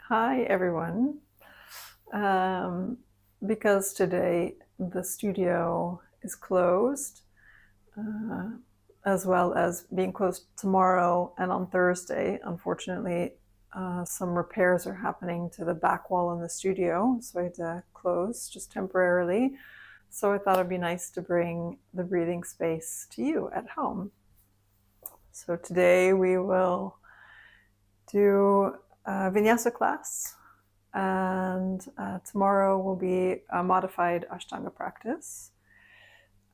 Hi, everyone. Because today the studio is closed, uh, as well as being closed tomorrow and on Thursday, unfortunately, some repairs are happening to the back wall in the studio, so I had to close just temporarily. So I thought it'd be nice to bring the breathing space to you at home. So today we will do a vinyasa class, and tomorrow will be a modified ashtanga practice.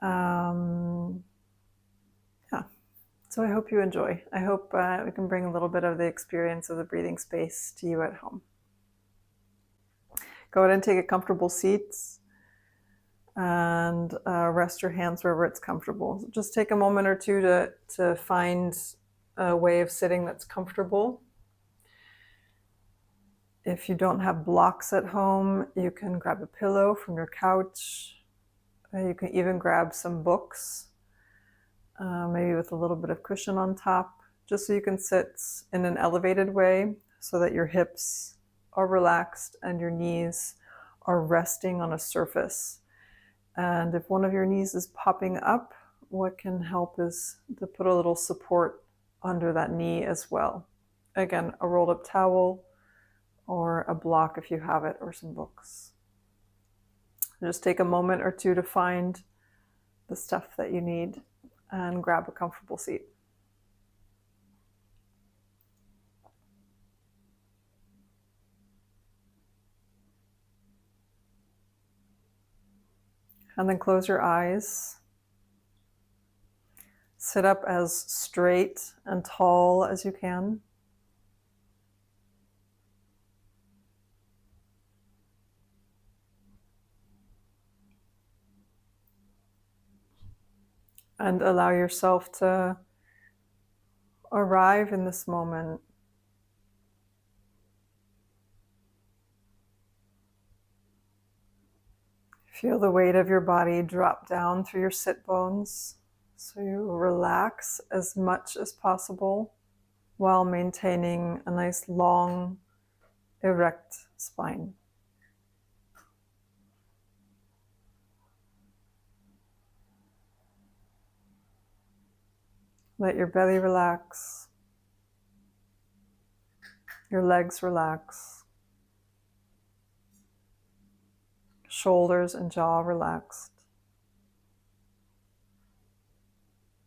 Yeah, so I hope you enjoy. I hope we can bring a little bit of the experience of the breathing space to you at home. Go ahead and take a comfortable seat and rest your hands wherever it's comfortable. Just take a moment or two to find a way of sitting that's comfortable. If you don't have blocks at home, you can grab a pillow from your couch. You can even grab some books, maybe with a little bit of cushion on top, just so you can sit in an elevated way so that your hips are relaxed and your knees are resting on a surface. And if one of your knees is popping up, what can help is to put a little support under that knee as well. Again, a rolled up towel or a block if you have it, or some books. Just take a moment or two to find the stuff that you need and grab a comfortable seat. And then close your eyes. Sit up as straight and tall as you can. And allow yourself to arrive in this moment. Feel the weight of your body drop down through your sit bones, so you relax as much as possible while maintaining a nice long, erect spine. Let your belly relax, your legs relax, shoulders and jaw relaxed.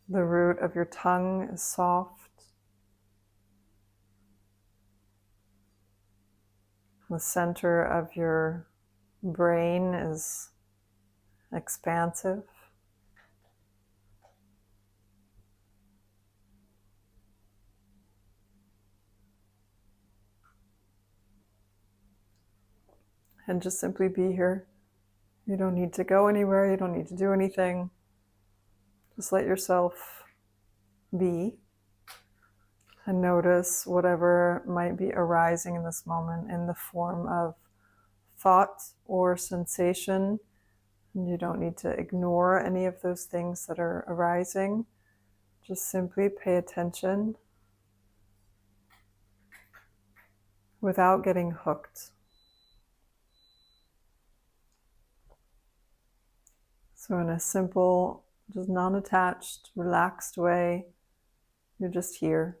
The root of your tongue is soft. The center of your brain is expansive. And just simply be here. You don't need to go anywhere. You don't need to do anything. Just let yourself be and notice whatever might be arising in this moment in the form of thought or sensation. And you don't need to ignore any of those things that are arising. Just simply pay attention without getting hooked. So in a simple, just non-attached, relaxed way, you're just here.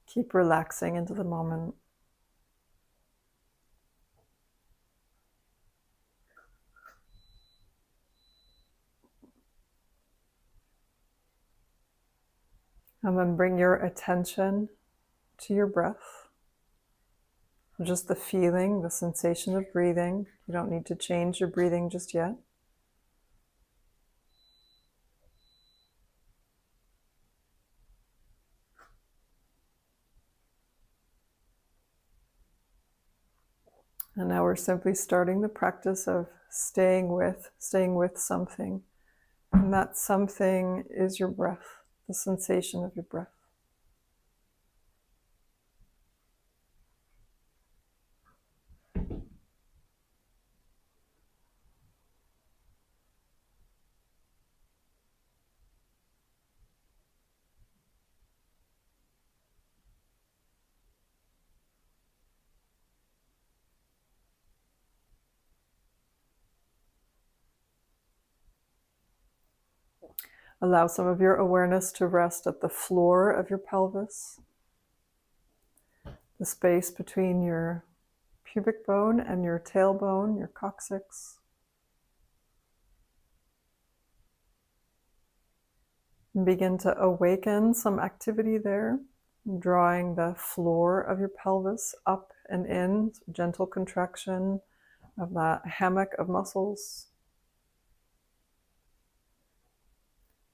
Keep relaxing into the moment. And then bring your attention to your breath. Just the feeling, the sensation of breathing. You don't need to change your breathing just yet. And now we're simply starting the practice of staying with something. And that something is your breath, the sensation of your breath. Allow some of your awareness to rest at the floor of your pelvis, the space between your pubic bone and your tailbone, your coccyx. And begin to awaken some activity there, drawing the floor of your pelvis up and in, gentle contraction of that hammock of muscles.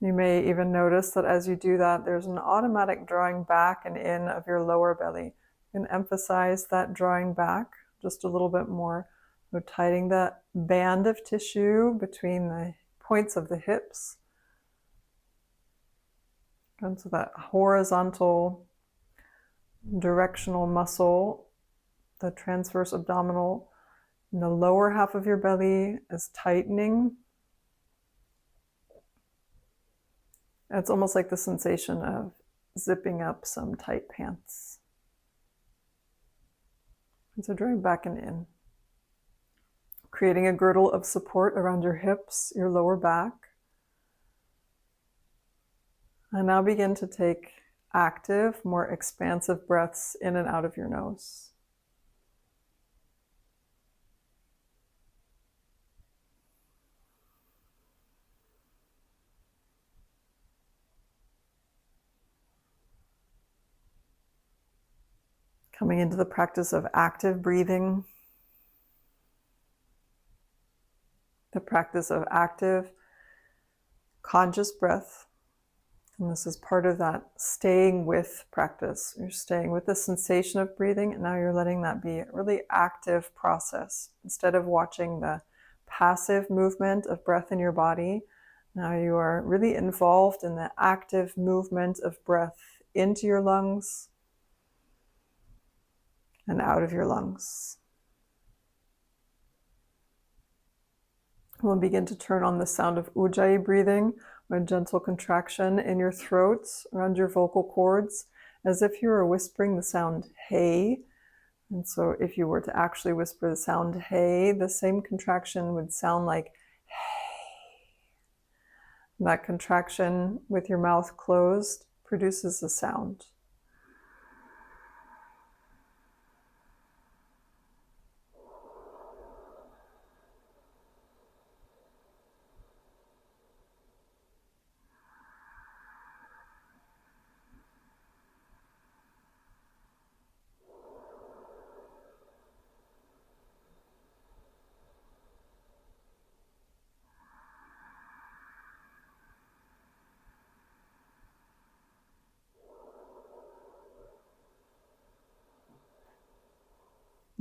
You may even notice that as you do that, there's an automatic drawing back and in of your lower belly. You can emphasize that drawing back just a little bit more. So tightening that band of tissue between the points of the hips. And so that horizontal directional muscle, the transverse abdominal, in the lower half of your belly is tightening. It's almost like the sensation of zipping up some tight pants. And so drawing back and in. Creating a girdle of support around your hips, your lower back. And now begin to take active, more expansive breaths in and out of your nose. Coming into the practice of active breathing, the practice of active, conscious breath. And this is part of that staying with practice. You're staying with the sensation of breathing, and now you're letting that be a really active process. Instead of watching the passive movement of breath in your body, now you are really involved in the active movement of breath into your lungs and out of your lungs. We'll begin to turn on the sound of ujjayi breathing, a gentle contraction in your throat around your vocal cords, as if you were whispering the sound hey. And so if you were to actually whisper the sound hey, the same contraction would sound like hey. That contraction with your mouth closed produces a sound.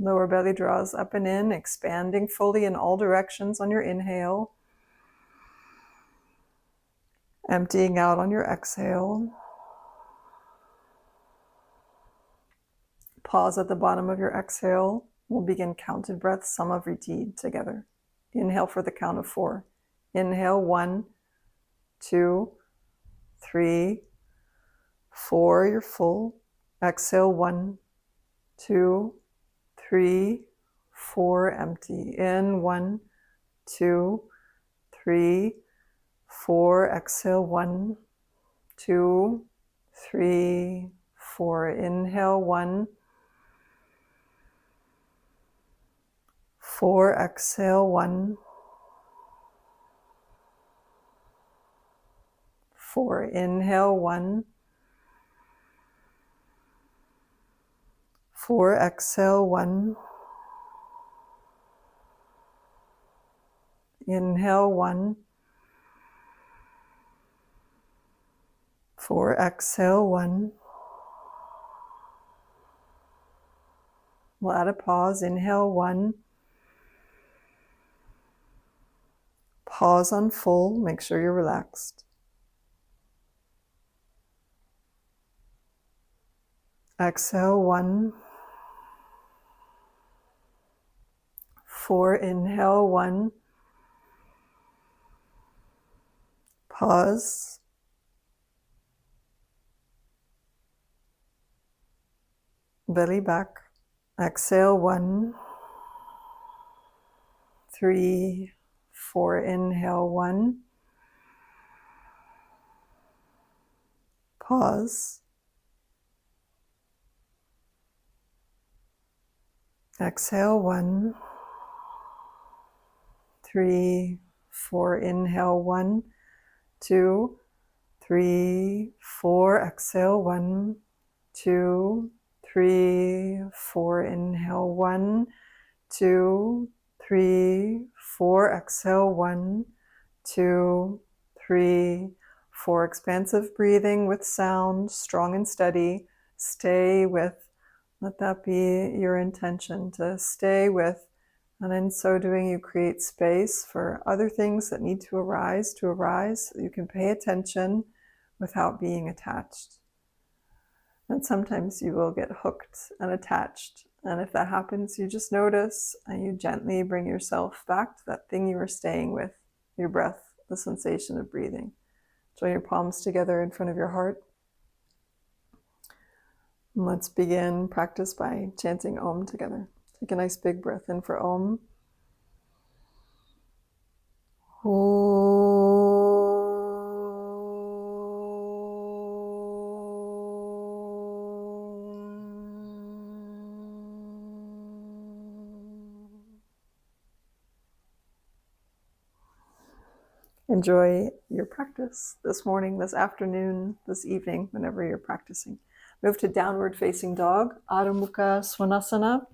Lower belly draws up and in, expanding fully in all directions on your inhale. Emptying out on your exhale. Pause at the bottom of your exhale. We'll begin counted breaths, samavritti, together. Inhale for the count of 4. Inhale, 1, 2, 3, 4. You're full. Exhale, 1, 2, 3, 4. Empty. In, 1, 2, 3, 4. Exhale, 1, 2, 3, 4. Inhale, 1, 4. Exhale, 1, 4. Inhale, 1, 4. Exhale, 1. Inhale, 1, 4. Exhale, 1. We'll add a pause. Inhale, 1. Pause on full. Make sure you're relaxed. Exhale, 1. 4. Inhale, 1. Pause. Belly back. Exhale, 1, 3, 4. Inhale, 1, Pause. Exhale, 1, 3, 4. Inhale, 1, 2, 3, 4. Exhale, 1, 2, 3, 4. Inhale, 1, 2, 3, 4. Exhale, 1, 2, 3, 4. Expansive breathing with sound, strong and steady. Stay with. Let that be your intention, to stay with, and in so doing you create space for other things that need to arise. You can pay attention without being attached. And sometimes you will get hooked and attached, and if that happens, you just notice and you gently bring yourself back to that thing you were staying with, your breath, the sensation of breathing. Join your palms together in front of your heart. And let's begin practice by chanting Om together. Take a nice big breath in for Om. Enjoy your practice this morning, this afternoon, this evening, whenever you're practicing. Move to downward facing dog, Adho Mukha Svanasana.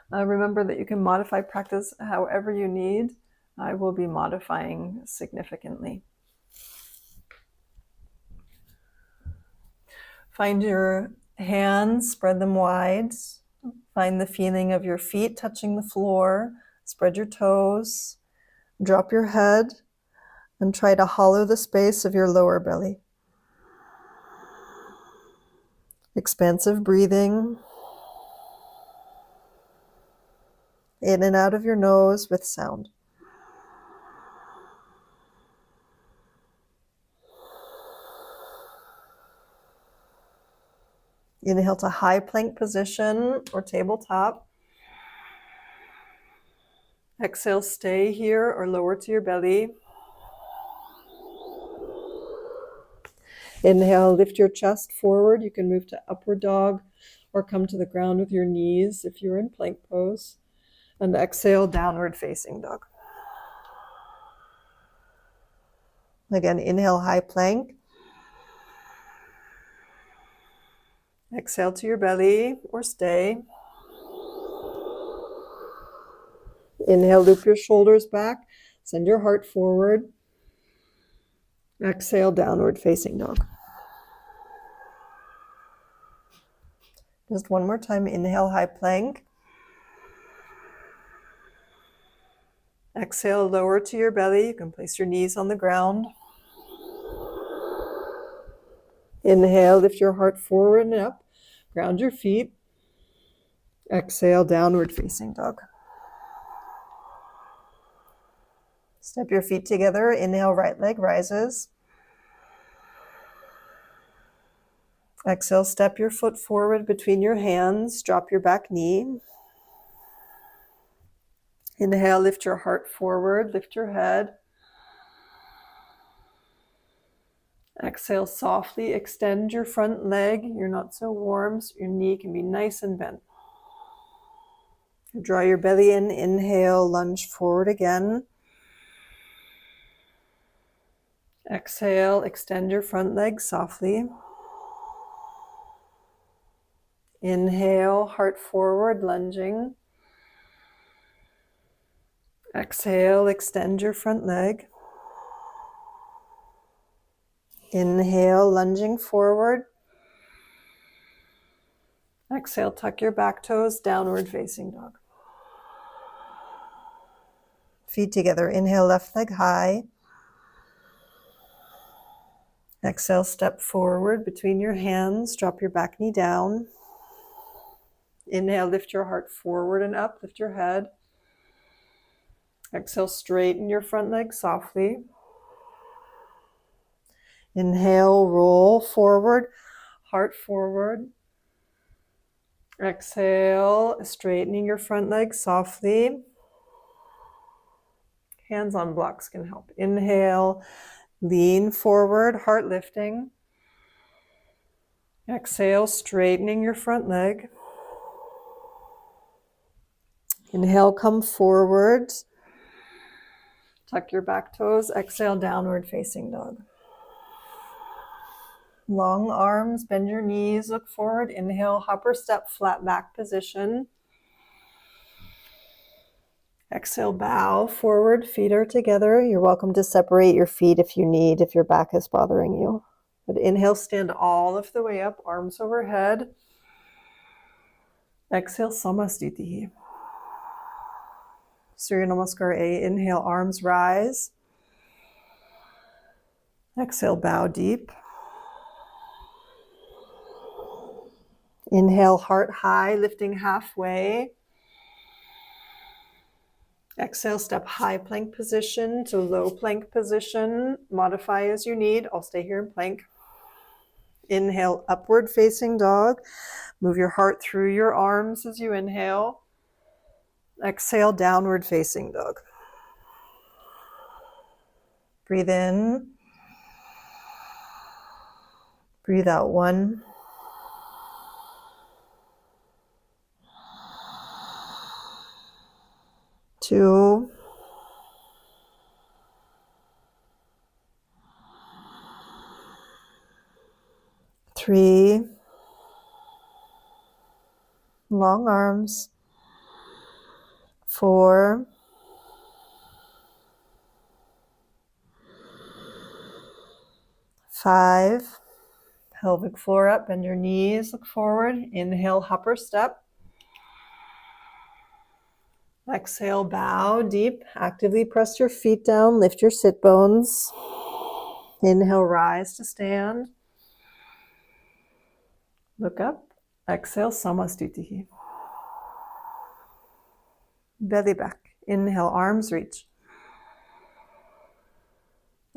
Remember that you can modify practice however you need. I will be modifying significantly. Find your hands, spread them wide. Find the feeling of your feet touching the floor. Spread your toes. Drop your head and try to hollow the space of your lower belly. Expansive breathing. In and out of your nose with sound. Inhale to high plank position or tabletop. Exhale, stay here or lower to your belly. Inhale, lift your chest forward. You can move to upward dog or come to the ground with your knees if you're in plank pose. And exhale, downward facing dog. Again, inhale, high plank. Exhale to your belly or stay. Inhale, loop your shoulders back. Send your heart forward. Exhale, downward facing dog. Just one more time. Inhale, high plank. Exhale, lower to your belly. You can place your knees on the ground. Inhale, lift your heart forward and up. Ground your feet. Exhale, downward facing dog. Step your feet together. Inhale, right leg rises. Exhale, step your foot forward between your hands. Drop your back knee. Inhale, lift your heart forward. Lift your head. Exhale, softly extend your front leg. You're not so warm, so your knee can be nice and bent. Draw your belly in. Inhale, lunge forward again. Exhale, extend your front leg softly. Inhale, heart forward, lunging. Exhale, extend your front leg. Inhale, lunging forward. Exhale, tuck your back toes, downward facing dog. Feet together. Inhale, left leg high. Exhale, step forward between your hands. Drop your back knee down. Inhale, lift your heart forward and up. Lift your head. Exhale, straighten your front leg softly. Inhale, roll forward, heart forward. Exhale, straightening your front leg softly. Hands on blocks can help. Inhale, lean forward, heart lifting. Exhale, straightening your front leg. Inhale, come forward. Tuck your back toes. Exhale, downward facing dog. Long arms, bend your knees, look forward. Inhale, hopper step, flat back position. Exhale, bow forward, feet are together. You're welcome to separate your feet if you need, if your back is bothering you. But inhale, stand all of the way up, arms overhead. Exhale, Samastitihi. Surya Namaskar A. Inhale, arms rise. Exhale, bow deep. Inhale, heart high, lifting halfway. Exhale, step high plank position to low plank position. Modify as you need. I'll stay here in plank. Inhale, upward facing dog. Move your heart through your arms as you inhale. Exhale, downward facing dog. Breathe in. Breathe out. 1. 2. 3. Long arms. 4. 5. Pelvic floor up, bend your knees, look forward. Inhale, hopper step. Exhale, bow deep. Actively press your feet down, lift your sit bones. Inhale, rise to stand. Look up. Exhale, Samastitihi. Belly back. Inhale, arms reach.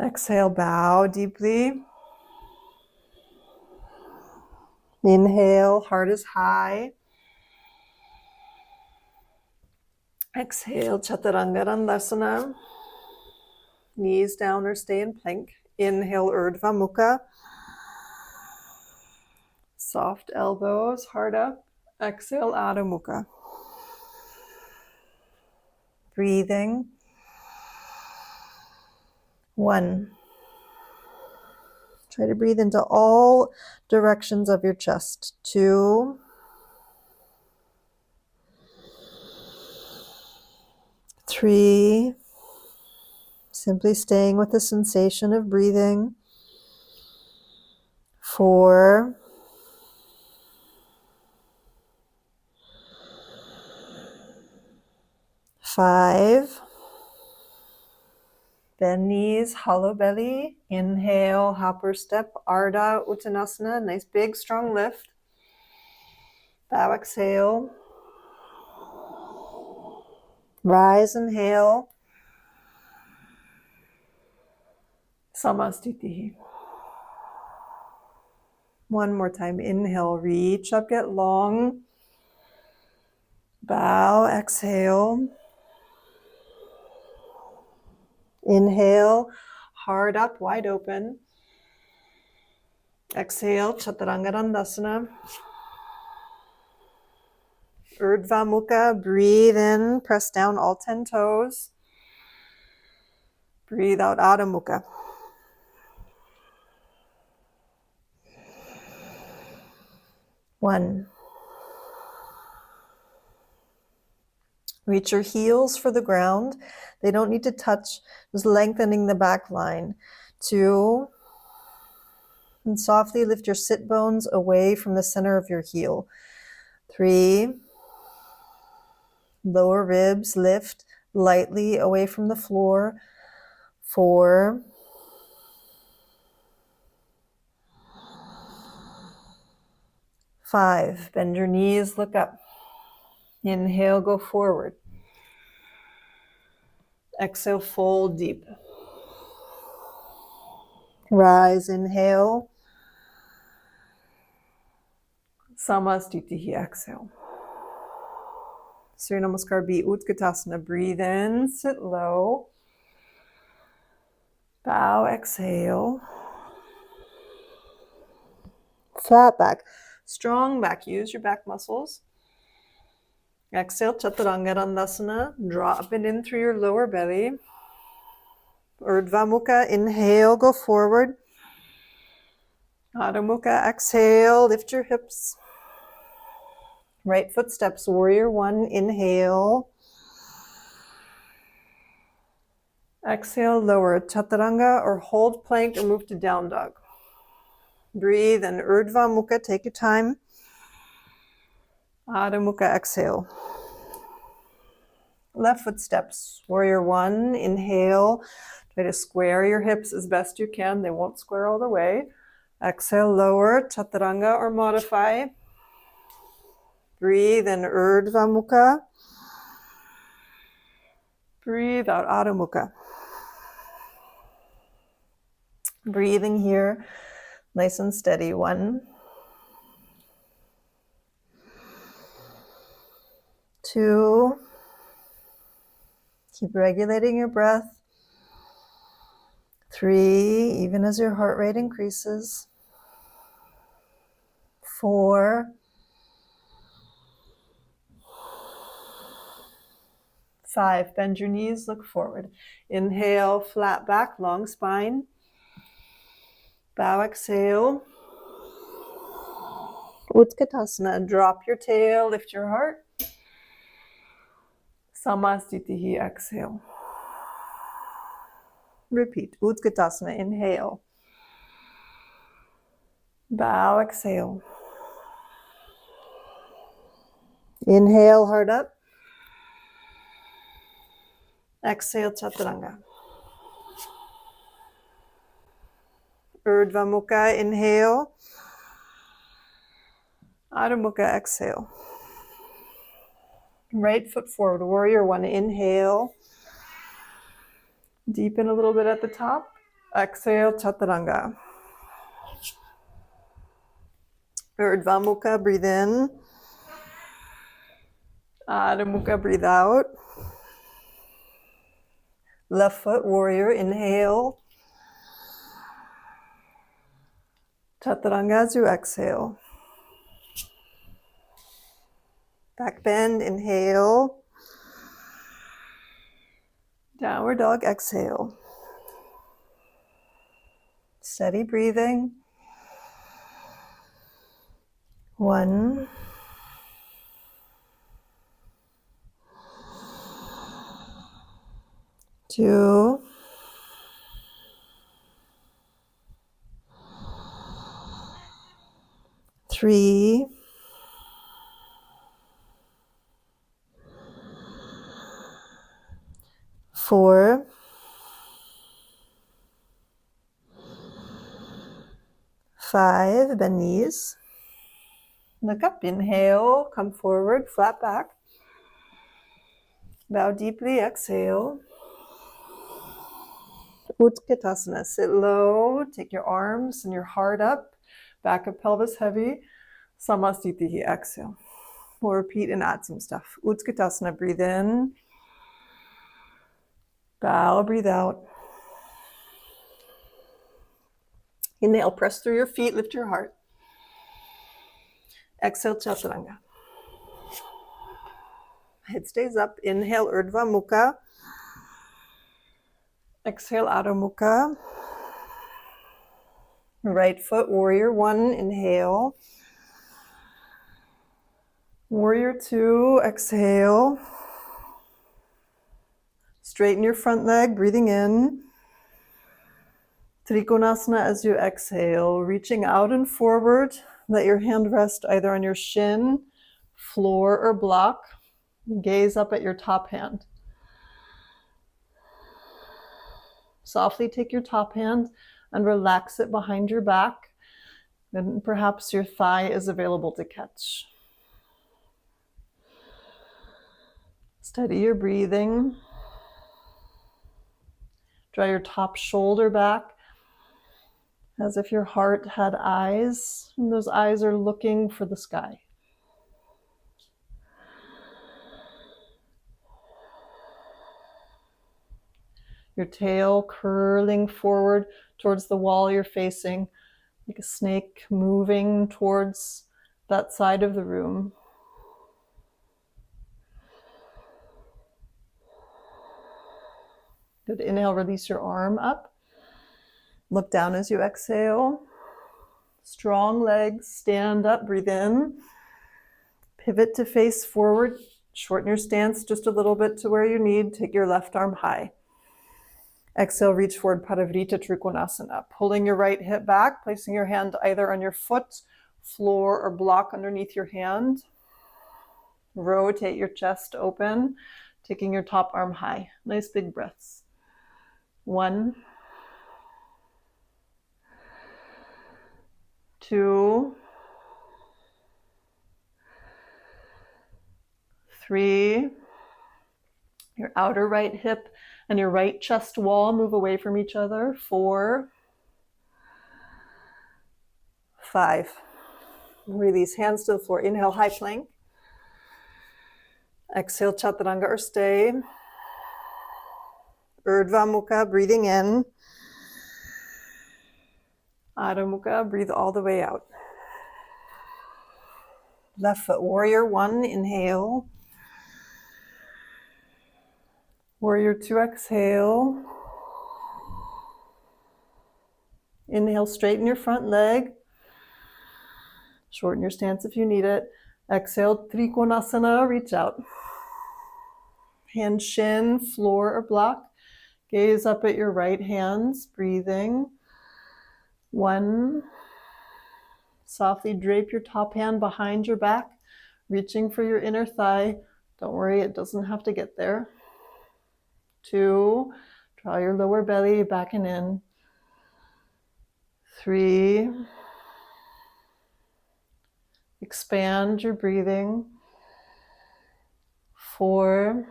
Exhale, bow deeply. Inhale, heart is high. Exhale, Chaturanga. Knees down or stay in plank. Inhale, Urdhva Mukha. Soft elbows, heart up. Exhale, Adho Mukha. Breathing. 1. Try to breathe into all directions of your chest. 2. 3. Simply staying with the sensation of breathing. 4. 5. Bend knees, hollow belly. Inhale, hopper step, Ardha Uttanasana. Nice big strong lift. Bow, exhale. Rise, inhale. Samastitihi. One more time. Inhale, reach up, get long. Bow, exhale. Inhale, heart up, wide open. Exhale, Chaturanga. Urdhva Mukha, breathe in, press down all 10 toes. Breathe out, Adho Mukha. One. Reach your heels for the ground. They don't need to touch, just lengthening the back line. 2. And softly lift your sit bones away from the center of your heel. 3. Lower ribs lift lightly away from the floor. 4. 5. Bend your knees, look up. Inhale, go forward. Exhale, fold deep. Rise, inhale. Samastitihi, exhale. Surya Namaskar B, Utkatasana. Breathe in, sit low. Bow, exhale. flat back, strong back. Use your back muscles. Exhale, Chaturanga Dandasana. Draw up and in through your lower belly. Urdhva Mukha, inhale, go forward. Adho Mukha, exhale, lift your hips. Right foot steps, warrior one, inhale. Exhale, lower Chaturanga or hold plank or move to down dog. Breathe and Urdhva Mukha, take your time. Adho Mukha, exhale. Left foot steps, warrior one, inhale. Try to square your hips as best you can. They won't square all the way. Exhale, lower, Chaturanga or modify. Breathe in Urdhva Mukha. Breathe out, Adho Mukha. Breathing here, nice and steady. 1, 2. Keep regulating your breath. 3, even as your heart rate increases. 4. 5, bend your knees, look forward. Inhale, flat back, long spine. Bow, exhale. Utkatasana, drop your tail, lift your heart. Samastitihi, exhale. Repeat, Utkatasana, inhale. Bow, exhale. Inhale, heart up. Exhale, Chaturanga. Urdhva Mukha, inhale. Adho Mukha, exhale. Right foot forward, warrior one, inhale. Deepen a little bit at the top. Exhale, Chaturanga. Urdhva Mukha, breathe in. Adho Mukha, breathe out. Left foot, warrior, inhale. Chaturanga as you exhale. Back bend, inhale. Downward dog, exhale. Steady breathing. 1. 2. 3. 4. 5, bend knees. Look up, inhale, come forward, flat back. Bow deeply, exhale. Utkatasana, sit low, take your arms and your heart up, back of pelvis heavy. Samastitihi, exhale. We'll repeat and add some stuff. Utkatasana, breathe in. Bow, breathe out. Inhale, press through your feet, lift your heart. Exhale, Chaturanga. Head stays up. Inhale, Urdhva Mukha. Exhale, Adho Mukha. Right foot, warrior one, inhale. Warrior two, exhale. Straighten your front leg, breathing in. Trikonasana as you exhale, reaching out and forward. Let your hand rest either on your shin, floor, or block. Gaze up at your top hand. Softly take your top hand and relax it behind your back. Then perhaps your thigh is available to catch. Steady your breathing. Draw your top shoulder back as if your heart had eyes, and those eyes are looking for the sky. Your tail curling forward towards the wall you're facing. like a snake moving towards that side of the room. Good. Inhale, release your arm up. Look down as you exhale. Strong legs, stand up, breathe in. Pivot to face forward. Shorten your stance just a little bit to where you need. Take your left arm high. Exhale, reach forward, Parivrita Trikonasana. Pulling your right hip back, placing your hand either on your foot, floor, or block underneath your hand. Rotate your chest open, taking your top arm high. Nice big breaths. 1, 2, 3. Your outer right hip and your right chest wall move away from each other. 4, 5. Release hands to the floor. Inhale, high plank. Exhale, chaturanga or stay. Urdhva Mukha, breathing in. Adho Mukha, breathe all the way out. Left foot, warrior 1, inhale. Warrior 2, exhale. Inhale, straighten your front leg. Shorten your stance if you need it. Exhale, Trikonasana, reach out. Hand shin, floor or block. Gaze up at your right hands, breathing. 1. Softly drape your top hand behind your back, reaching for your inner thigh. Don't worry, it doesn't have to get there. 2. Draw your lower belly back and in. 3. Expand your breathing. 4.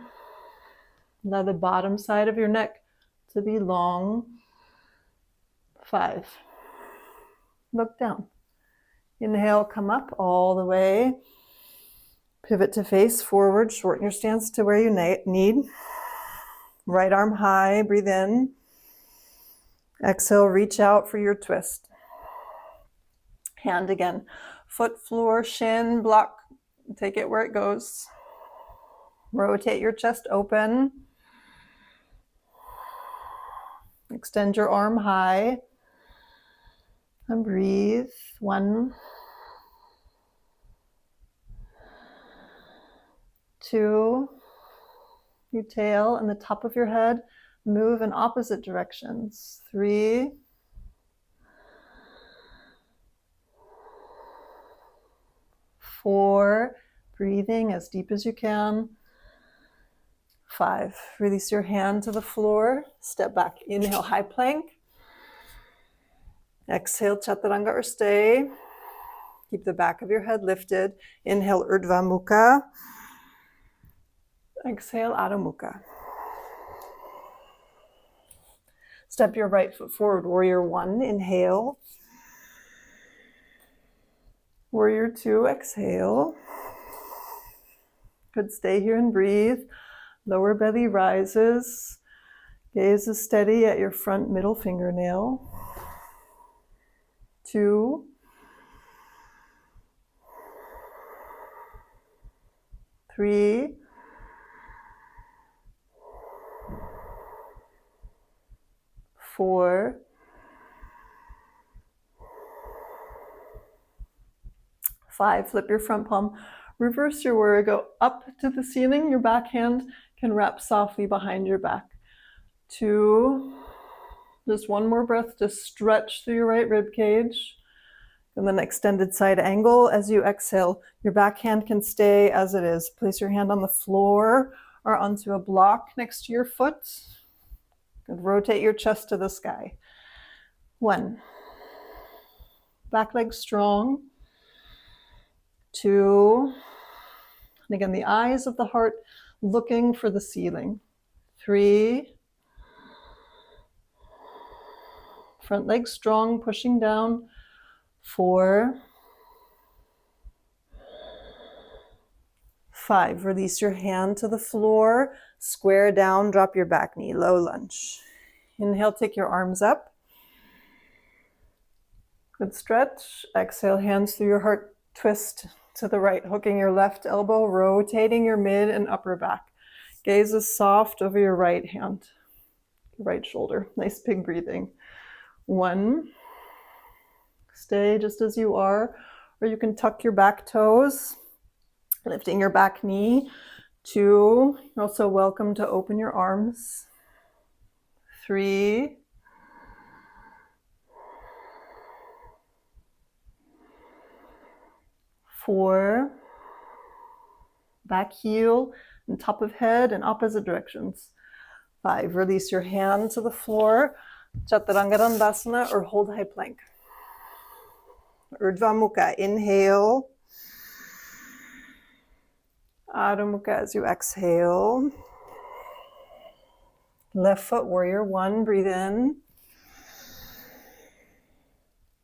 Allow the bottom side of your neck to be long. 5. Look down. Inhale, come up all the way. Pivot to face forward. Shorten your stance to where you need. Right arm high, breathe in. Exhale, reach out for your twist. Hand again. Foot, floor, shin, block. Take it where it goes. Rotate your chest open. Extend your arm high. And breathe. 1, 2. Your tail and the top of your head move in opposite directions. 3, 4. Breathing as deep as you can. 5. Release your hand to the floor. Step back. Inhale, high plank. Exhale, chaturanga or stay. Keep the back of your head lifted. Inhale, Urdhva Mukha. Exhale, Adho Mukha. Step your right foot forward. Warrior 1, inhale. Warrior 2, exhale. Good, stay here and breathe. Lower belly rises. Gaze is steady at your front middle fingernail. 2, 3, 4, 5. Flip your front palm. Reverse your warrior. Go up to the ceiling. Your back hand can wrap softly behind your back. 2. Just one more breath to stretch through your right rib cage. And then extended side angle. As you exhale, your back hand can stay as it is. Place your hand on the floor or onto a block next to your foot. And rotate your chest to the sky. 1. Back leg strong. 2. And again, the eyes of the heart looking for the ceiling. 3. Front leg strong, pushing down. 4. 5. Release your hand to the floor. Square down, drop your back knee, low lunge. Inhale, take your arms up. Good stretch. Exhale, hands through your heart, twist to the right, hooking your left elbow, rotating your mid and upper back. Gaze is soft over your right hand, right shoulder. Nice big breathing. 1. Stay just as you are, or you can tuck your back toes, lifting your back knee. 2. You're also welcome to open your arms. 3. 4. Back heel and top of head in opposite directions. 5. Release your hand to the floor, Chaturanga Dandasana, or hold high plank. Urdhva Mukha, inhale. Adho Mukha as you exhale. Left foot warrior 1, breathe in.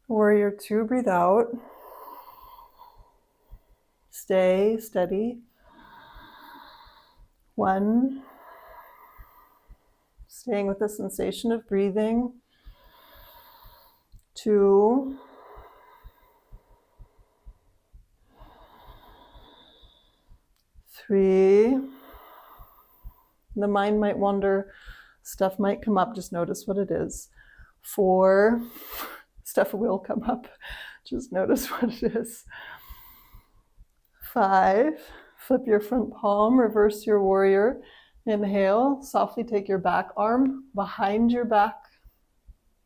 Warrior 2, breathe out. Stay steady. 1. Staying with the sensation of breathing. 2. 3. The mind might wander, stuff might come up, just notice what it is. 4. Stuff will come up, just notice what it is. 5. Flip your front palm, reverse your warrior. Inhale, softly take your back arm behind your back.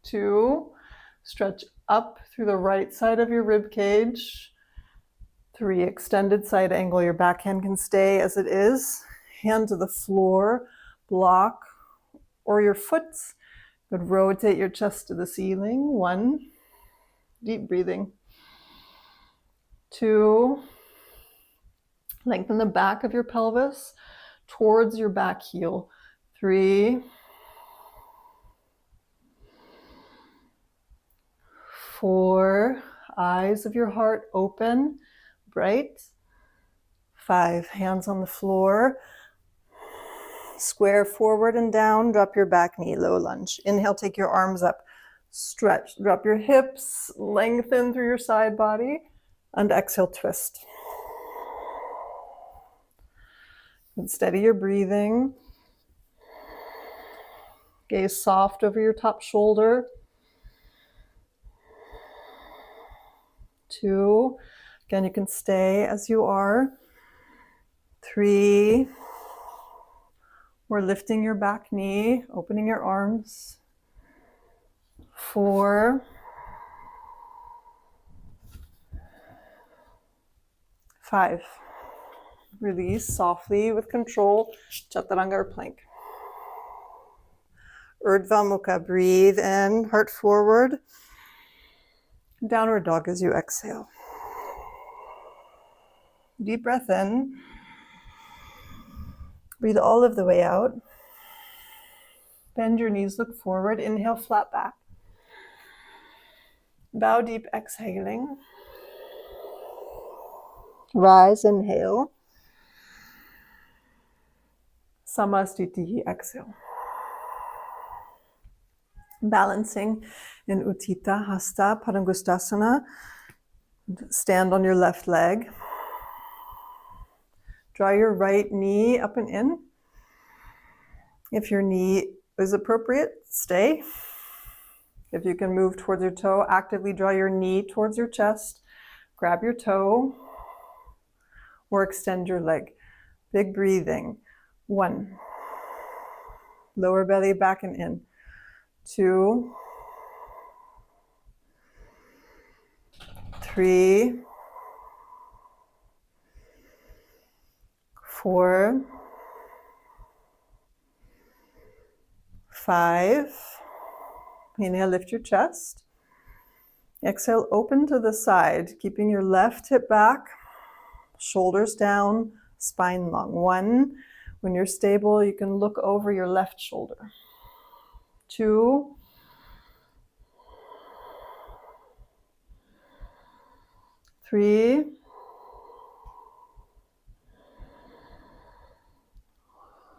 2. Stretch up through the right side of your rib cage. 3. Extended side angle. Your back hand can stay as it is. Hand to the floor, block, or your foot. Good. Rotate your chest to the ceiling. 1. Deep breathing. 2. Lengthen the back of your pelvis towards your back heel. 3. 4. Eyes of your heart open, bright. 5. Hands on the floor. Square forward and down. Drop your back knee, low lunge. Inhale, take your arms up. Stretch. Drop your hips, lengthen through your side body. And exhale, twist. And steady your breathing. Gaze soft over your top shoulder. 2. Again, you can stay as you are. 3. We're lifting your back knee, opening your arms. 4. 5. Release softly with control, Chaturanga or plank. Urdhva Mukha, breathe in, heart forward. Downward dog as you exhale. Deep breath in. Breathe all of the way out. Bend your knees, look forward. Inhale, flat back. Bow deep, exhaling. Rise, inhale. Samastiti, exhale. Balancing in Utthita Hasta Padangusthasana. Stand on your left leg. Draw your right knee up and in. If your knee is appropriate, stay. If you can move towards your toe, actively draw your knee towards your chest. Grab your toe or extend your leg. Big breathing. 1. Lower belly back and in. 2. 3. 4. 5. Inhale, lift your chest. Exhale, open to the side, keeping your left hip back, shoulders down, spine long. 1. When you're stable, you can look over your left shoulder. 2. 3.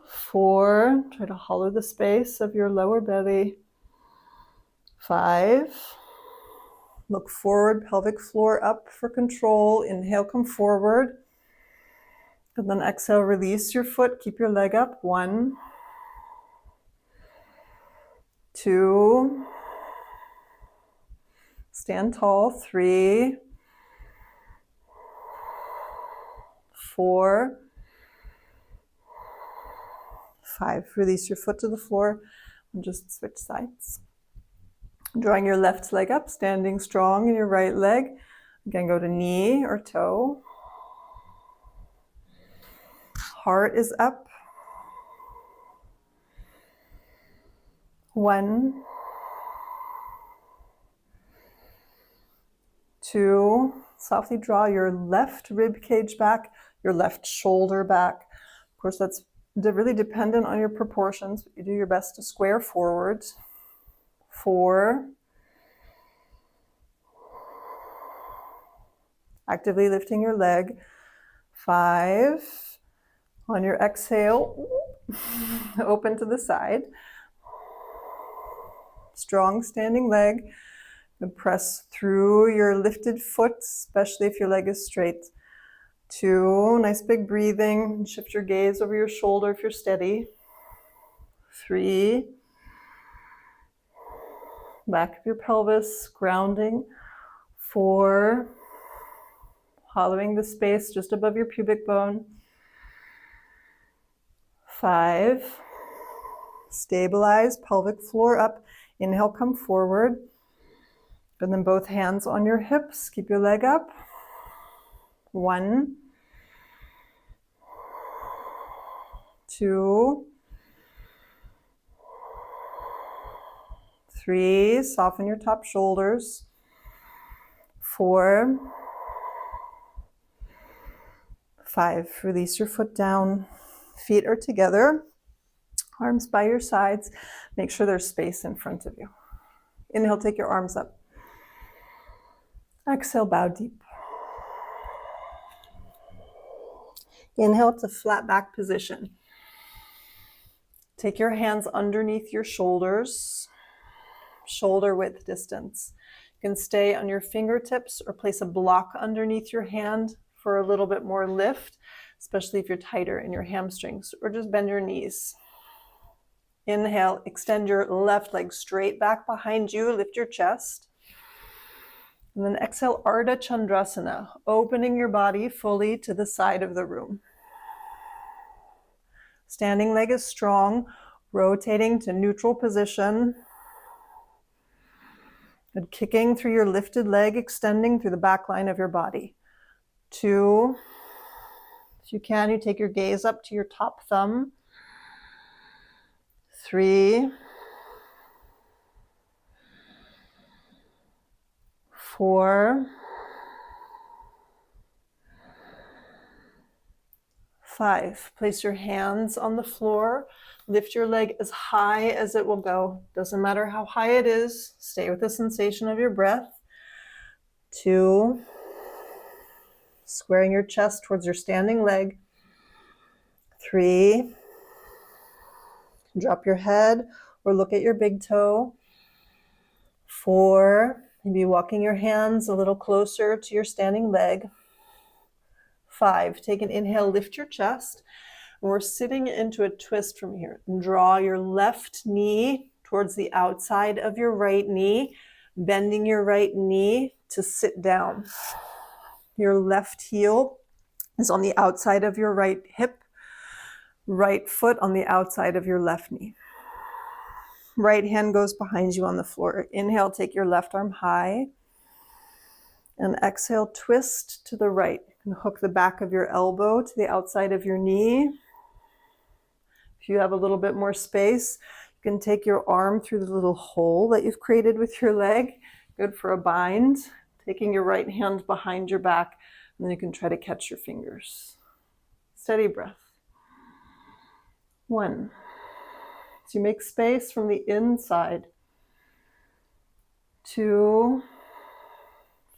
4. Try to hollow the space of your lower belly. 5. Look forward, pelvic floor up for control. Inhale, come forward. And then exhale, release your foot. Keep your leg up. 1, 2. Stand tall. 3, 4, 5. Release your foot to the floor and just switch sides. Drawing your left leg up, standing strong in your right leg. Again, go to knee or toe. Heart is up. 1, 2. Softly draw your left rib cage back, your left shoulder back. Of course, that's really dependent on your proportions, but you do your best to square forwards. 4. Actively lifting your leg. 5. On your exhale, open to the side. Strong standing leg. And press through your lifted foot, especially if your leg is straight. 2, nice big breathing. Shift your gaze over your shoulder if you're steady. 3, back of your pelvis, grounding. 4, hollowing the space just above your pubic bone. 5, stabilize, pelvic floor up. Inhale, come forward. And then both hands on your hips. Keep your leg up. 1, 2, 3. Soften your top shoulders. 4, 5. Release your foot down. Feet are together. Arms by your sides. Make sure there's space in front of you. Inhale, take your arms up. Exhale, bow deep. Inhale to flat back position. Take your hands underneath your shoulders, shoulder width distance. You can stay on your fingertips or place a block underneath your hand for a little bit more lift, especially if you're tighter in your hamstrings, or just bend your knees. Inhale, extend your left leg straight back behind you, lift your chest. And then exhale, Ardha Chandrasana, opening your body fully to the side of the room. Standing leg is strong, rotating to neutral position. And kicking through your lifted leg, extending through the back line of your body. 2, if you can, you take your gaze up to your top thumb. 3, 4, 5. Place your hands on the floor. Lift your leg as high as it will go. Doesn't matter how high it is. Stay with the sensation of your breath. 2, squaring your chest towards your standing leg. 3, drop your head or look at your big toe. 4, maybe walking your hands a little closer to your standing leg. 5, take an inhale, lift your chest. And we're sitting into a twist from here. Draw your left knee towards the outside of your right knee, bending your right knee to sit down. Your left heel is on the outside of your right hip, right foot on the outside of your left knee. Right hand goes behind you on the floor. Inhale, take your left arm high. And exhale, twist to the right. And hook the back of your elbow to the outside of your knee. If you have a little bit more space, you can take your arm through the little hole that you've created with your leg. Good for a bind. Taking your right hand behind your back, and then you can try to catch your fingers. Steady breath. 1. So you make space from the inside. 2.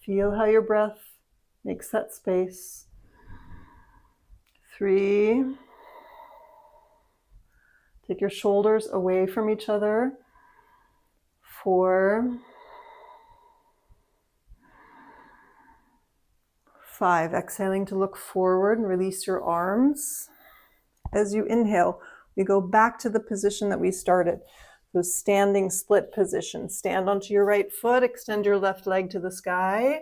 Feel how your breath makes that space. 3. Take your shoulders away from each other. 4. 5, exhaling to look forward and release your arms. As you inhale, we go back to the position that we started. So standing split position. Stand onto your right foot, extend your left leg to the sky,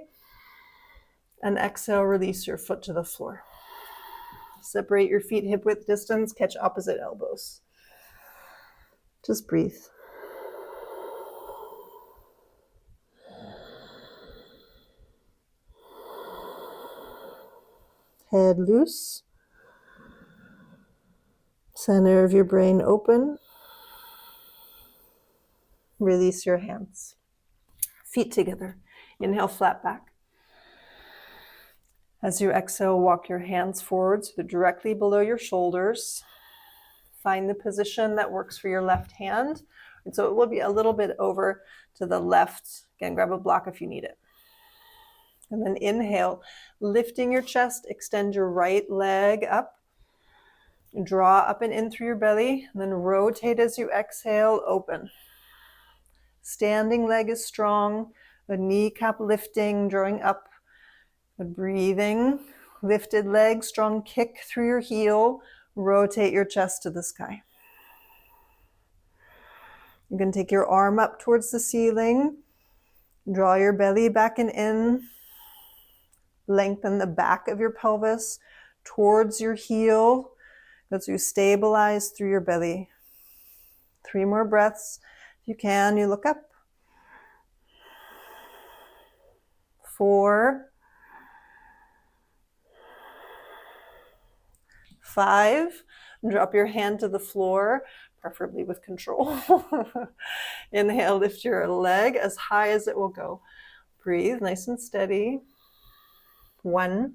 and exhale, release your foot to the floor. Separate your feet hip width distance, catch opposite elbows. Just breathe. Head loose. Center of your brain open. Release your hands. Feet together. Inhale, flat back. As you exhale, walk your hands forward so they're directly below your shoulders. Find the position that works for your left hand. And so it will be a little bit over to the left. Again, grab a block if you need it. And then inhale, lifting your chest, extend your right leg up. Draw up and in through your belly, and then rotate as you exhale, open. Standing leg is strong, the kneecap lifting, drawing up. Good breathing, lifted leg, strong kick through your heel, rotate your chest to the sky. You can take your arm up towards the ceiling, draw your belly back and in, lengthen the back of your pelvis towards your heel, as you stabilize through your belly. 3 more breaths. If you can, you look up. 4, 5, drop your hand to the floor, preferably with control. Inhale, lift your leg as high as it will go. Breathe, nice and steady. 1,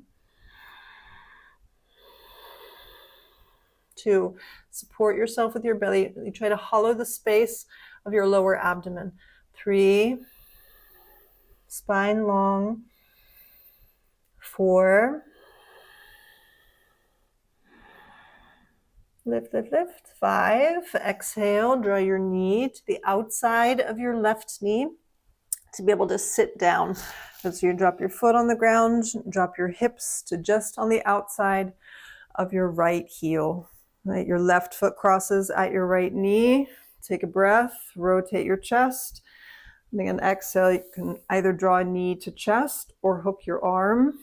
2, support yourself with your belly. You try to hollow the space of your lower abdomen. 3, spine long. 4, lift, lift, lift. 5, exhale, draw your knee to the outside of your left knee to be able to sit down. So you drop your foot on the ground, drop your hips to just on the outside of your right heel. Right, your left foot crosses at your right knee. Take a breath, rotate your chest. And again, exhale, you can either draw a knee to chest or hook your arm.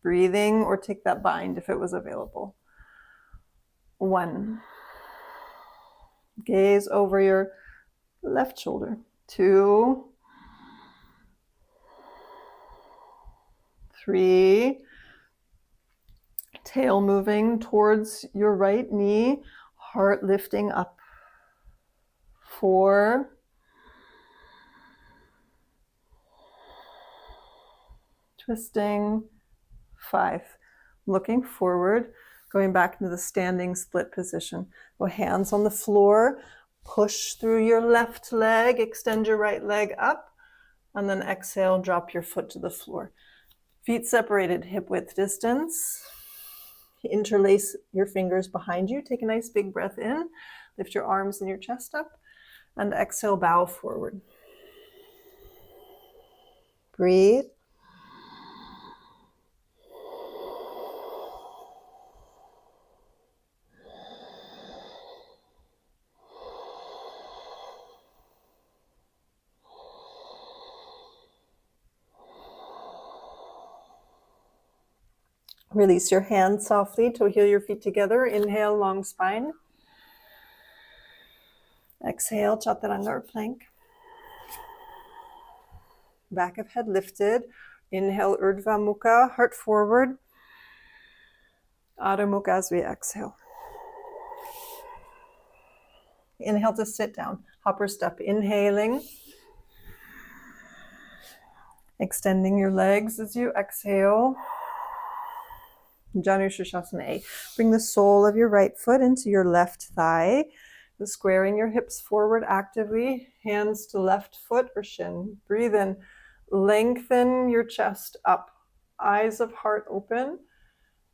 Breathing, or take that bind if it was available. 1. Gaze over your left shoulder. 2. 3. Tail moving towards your right knee, heart lifting up. 4. 'Twisting. 5. Looking forward, going back into the standing split position. Go hands on the floor, push through your left leg, extend your right leg up, and then exhale, drop your foot to the floor. Feet separated, hip width distance. Interlace your fingers behind you. Take a nice big breath in. Lift your arms and your chest up. And exhale, bow forward. Breathe. Release your hands softly to heel your feet together. Inhale, long spine. Exhale, chaturanga or plank. Back of head lifted. Inhale, Urdhva Mukha, heart forward. Adho Mukha as we exhale. Inhale to sit down. Hopper step, inhaling. Extending your legs as you exhale. Janu Shirshasana A. Bring the sole of your right foot into your left thigh. Squaring your hips forward actively. Hands to left foot or shin. Breathe in. Lengthen your chest up. Eyes of heart open.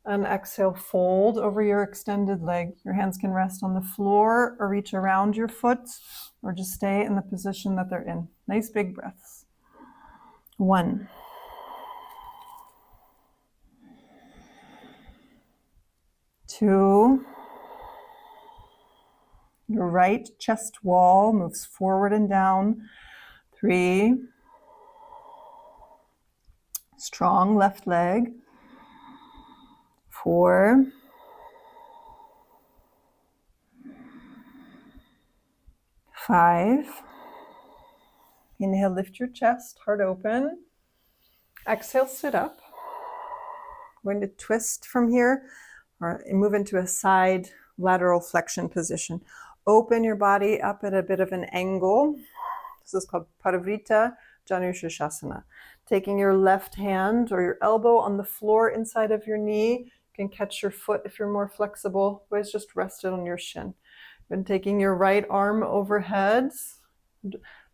And exhale, fold over your extended leg. Your hands can rest on the floor or reach around your foot or just stay in the position that they're in. Nice big breaths. 1. 2. Your right chest wall moves forward and down. 3. Strong left leg. 4. 5. Inhale, lift your chest, heart open. Exhale, sit up. We're going to twist from here or move into a side lateral flexion position. Open your body up at a bit of an angle. This is called Parivrtta Janushirshasana. Taking your left hand or your elbow on the floor inside of your knee. You can catch your foot if you're more flexible. Otherwise, just rest it on your shin. And taking your right arm overhead,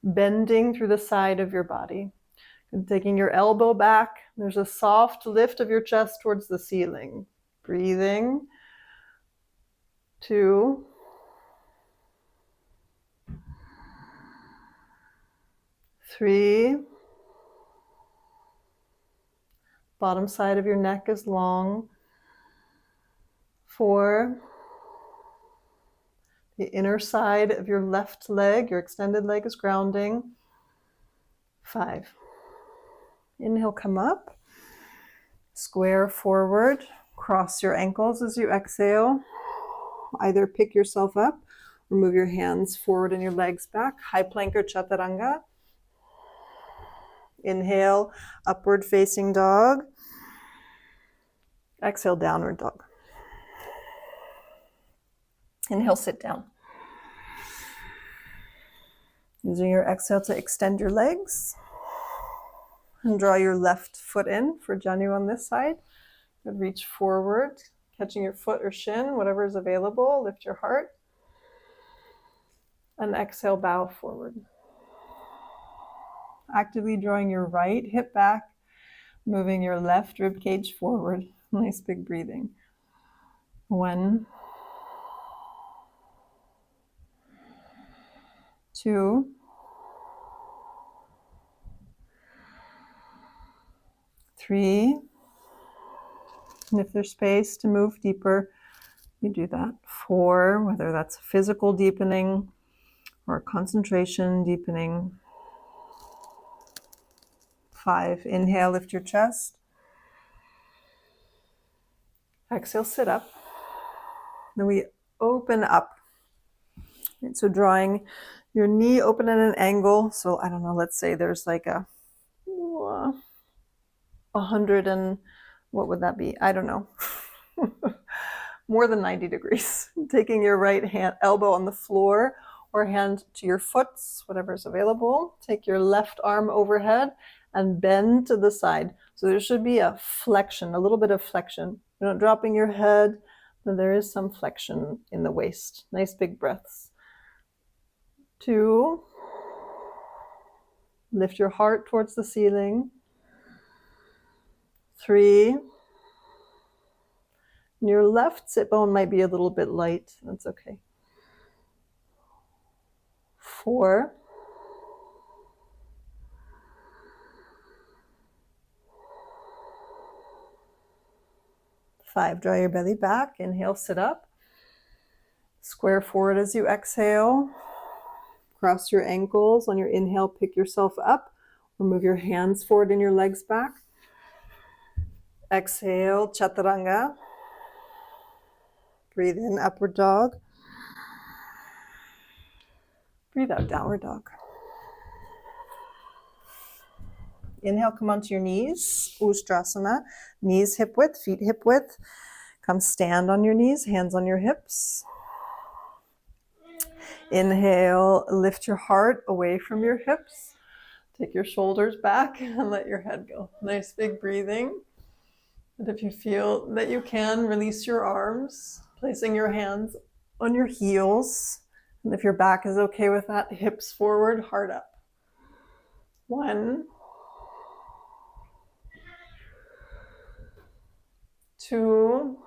bending through the side of your body. And taking your elbow back, there's a soft lift of your chest towards the ceiling. Breathing. 2. 3. Bottom side of your neck is long. 4. The inner side of your left leg, your extended leg, is grounding. 5. Inhale, come up. Square forward. Cross your ankles as you exhale. Either pick yourself up or move your hands forward and your legs back. High plank or chaturanga. Inhale, upward facing dog. Exhale, downward dog. Inhale, sit down. Using your exhale to extend your legs. And draw your left foot in for Janu on this side. Good, reach forward, catching your foot or shin, whatever is available. Lift your heart. And exhale, bow forward. Actively drawing your right hip back, moving your left rib cage forward. Nice big breathing. 1, 2, 3. And if there's space to move deeper, you do that. 4, whether that's physical deepening or concentration deepening. 5, inhale, lift your chest. Exhale, sit up. Then we open up. And so drawing your knee open at an angle. So I don't know, let's say there's like a 100 and what would that be? I don't know. More than 90 degrees. Taking your right hand elbow on the floor or hand to your foot, whatever's available. Take your left arm overhead and bend to the side. So there should be a flexion, a little bit of flexion. You're not dropping your head, but there is some flexion in the waist. Nice big breaths. 2. Lift your heart towards the ceiling. 3. Your left sit bone might be a little bit light. That's okay. 4. 5. Draw your belly back. Inhale, sit up. Square forward as you exhale. Cross your ankles. On your inhale, pick yourself up or move your hands forward and your legs back. Exhale, chaturanga. Breathe in, upward dog. Breathe out, downward dog. Inhale, come onto your knees, Ustrasana. Knees hip width, feet hip width. Come stand on your knees, hands on your hips. Inhale, lift your heart away from your hips. Take your shoulders back and let your head go. Nice big breathing. And if you feel that you can, release your arms, placing your hands on your heels. And if your back is okay with that, hips forward, heart up. 1, 2,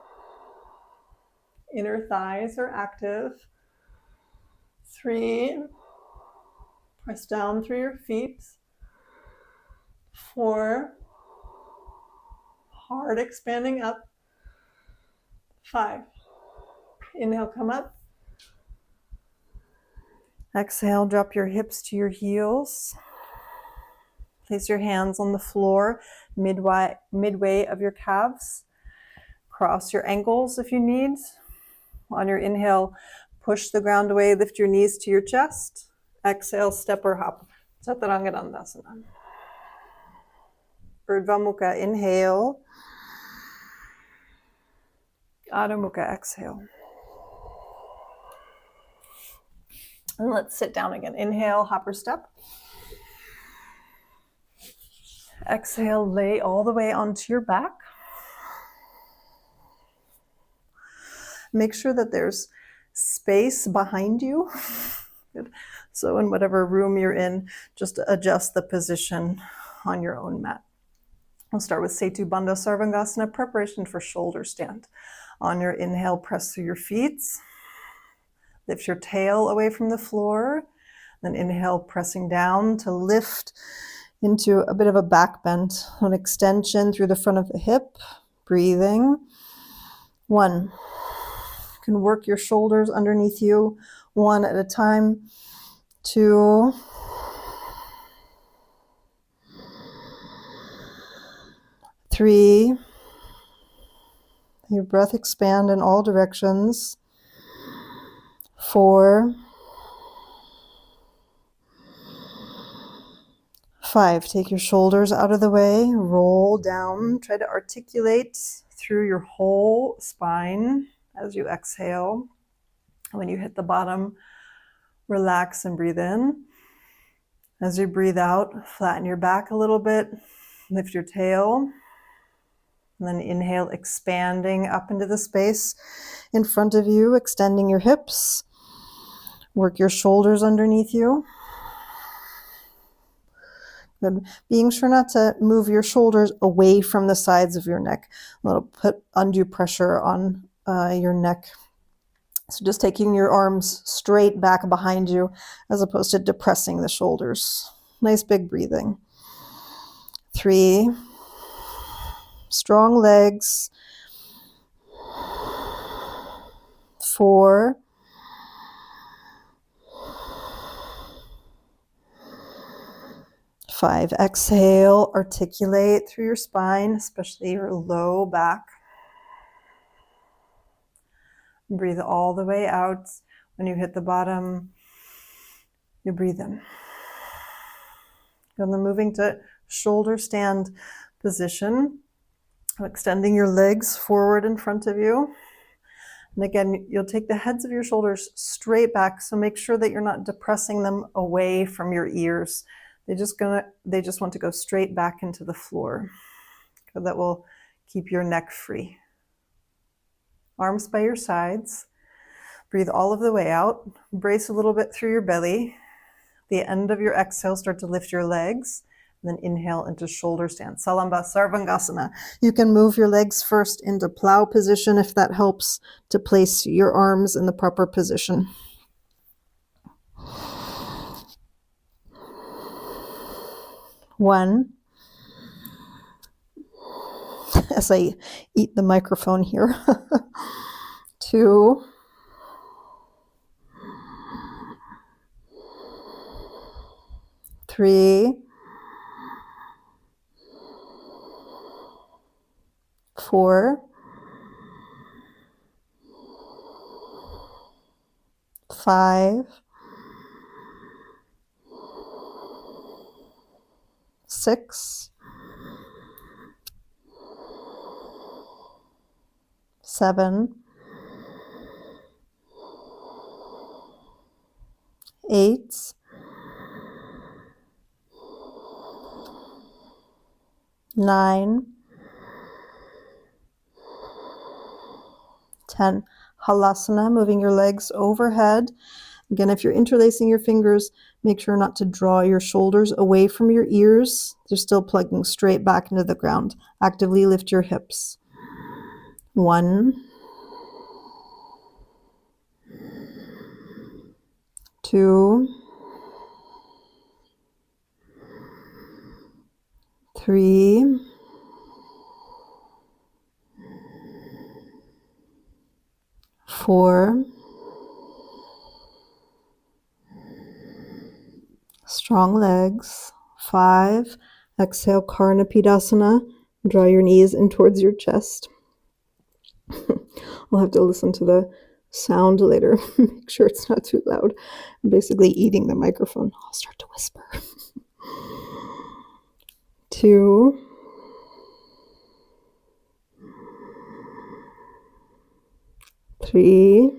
inner thighs are active. 3, press down through your feet. 4, heart expanding up. 5, Inhale, come up. Exhale, drop your hips to your heels. Place your hands on the floor, midway of your calves. Cross your ankles if you need. On your inhale, push the ground away, lift your knees to your chest. Exhale, step or hop. Chaturanga. Urdhva Mukha, inhale. Adho Mukha, exhale. And let's sit down again. Inhale, hopper step. Exhale, lay all the way onto your back. Make sure that there's space behind you. Good. So in whatever room you're in, just adjust the position on your own mat. We'll start with Setu Bandha Sarvangasana, preparation for shoulder stand. On your inhale, press through your feet. Lift your tail away from the floor. Then inhale, pressing down to lift into a bit of a back bend. An extension through the front of the hip. Breathing. 1. You can work your shoulders underneath you, 1 at a time. 2. 3. Your breath expand in all directions. 4. 5. Take your shoulders out of the way, roll down, try to articulate through your whole spine as you exhale. When you hit the bottom, relax and breathe in. As you breathe out, flatten your back a little bit, lift your tail, and then inhale, expanding up into the space in front of you, extending your hips. Work your shoulders underneath you. Good. Being sure not to move your shoulders away from the sides of your neck. That'll put undue pressure on your neck. So just taking your arms straight back behind you as opposed to depressing the shoulders. Nice big breathing. 3. Strong legs. 4. 5. Exhale, articulate through your spine, especially your low back. Breathe all the way out. When you hit the bottom, you breathe in. And then moving to shoulder stand position, extending your legs forward in front of you. And again, you'll take the heads of your shoulders straight back, so make sure that you're not depressing them away from your ears. They just want to go straight back into the floor. So that will keep your neck free. Arms by your sides. Breathe all of the way out. Brace a little bit through your belly. At the end of your exhale, start to lift your legs. And then inhale into shoulder stand. Salamba Sarvangasana. You can move your legs first into plow position if that helps to place your arms in the proper position. One. As I eat the microphone here. 2. 3. 4. 5. 6. 7. 8. 9. 10. Halasana, moving your legs overhead. Again, if you're interlacing your fingers, make sure not to draw your shoulders away from your ears. They're still plugging straight back into the ground. Actively lift your hips. 1. 2. 3. 4. 4. Strong legs. 5. Exhale, Karnapidasana. Draw your knees in towards your chest. I'll have to listen to the sound later. Make sure it's not too loud. I'm basically eating the microphone. I'll start to whisper. 2. 3.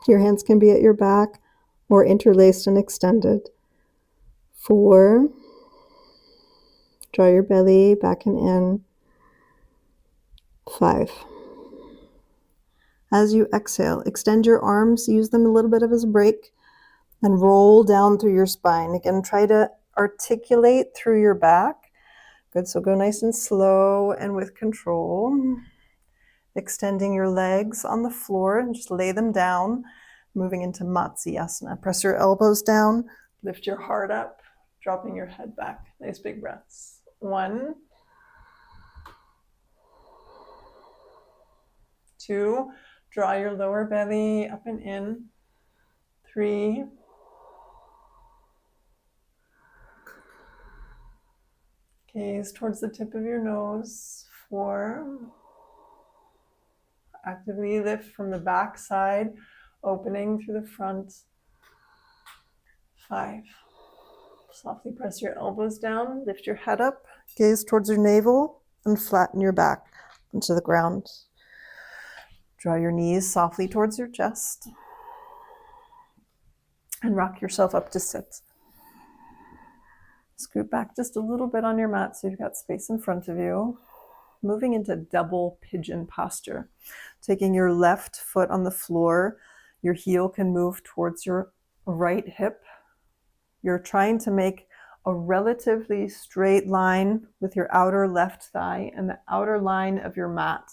Your hands can be at your back or interlaced and extended. 4. Draw your belly back and in. 5. As you exhale, extend your arms, use them a little bit as a break, and roll down through your spine. Again, try to articulate through your back. Good, so go nice and slow and with control. Extending your legs on the floor and just lay them down, moving into Matsyasana. Press your elbows down, lift your heart up, dropping your head back. Nice big breaths. 1, 2, draw your lower belly up and in. 3, gaze towards the tip of your nose. 4, actively lift from the back side, opening through the front. 5, softly press your elbows down, lift your head up, gaze towards your navel, and flatten your back into the ground. Draw your knees softly towards your chest, and rock yourself up to sit. Scoot back just a little bit on your mat so you've got space in front of you. Moving into double pigeon posture. Taking your left foot on the floor, your heel can move towards your right hip. You're trying to make a relatively straight line with your outer left thigh and the outer line of your mat.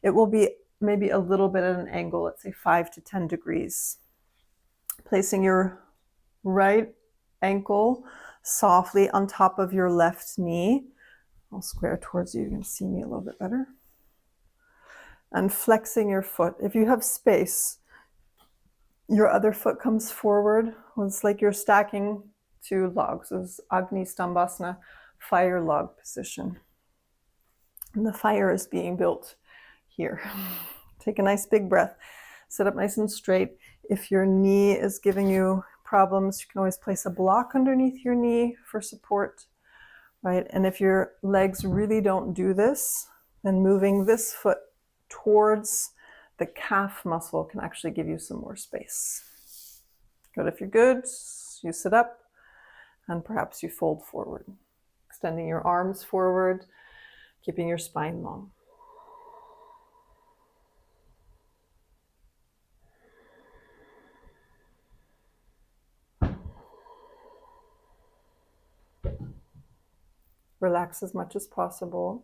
It will be maybe a little bit at an angle, let's say 5 to 10 degrees. Placing your right ankle softly on top of your left knee. I'll square towards you, you can see me a little bit better. And flexing your foot. If you have space, your other foot comes forward. It's like you're stacking 2 logs. This is Agni Stambhasana, fire log position. And the fire is being built here. Take a nice big breath. Sit up nice and straight. If your knee is giving you problems, you can always place a block underneath your knee for support, right? And if your legs really don't do this, then moving this foot towards the calf muscle can actually give you some more space. Good. If you're good, you sit up and perhaps you fold forward, extending your arms forward, keeping your spine long. Relax as much as possible,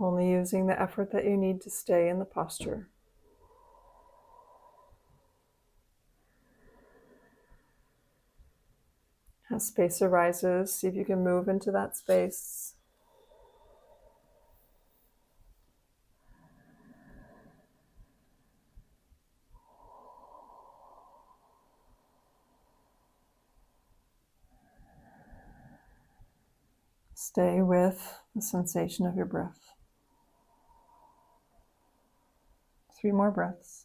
only using the effort that you need to stay in the posture. As space arises, see if you can move into that space. Stay with the sensation of your breath. 3 more breaths.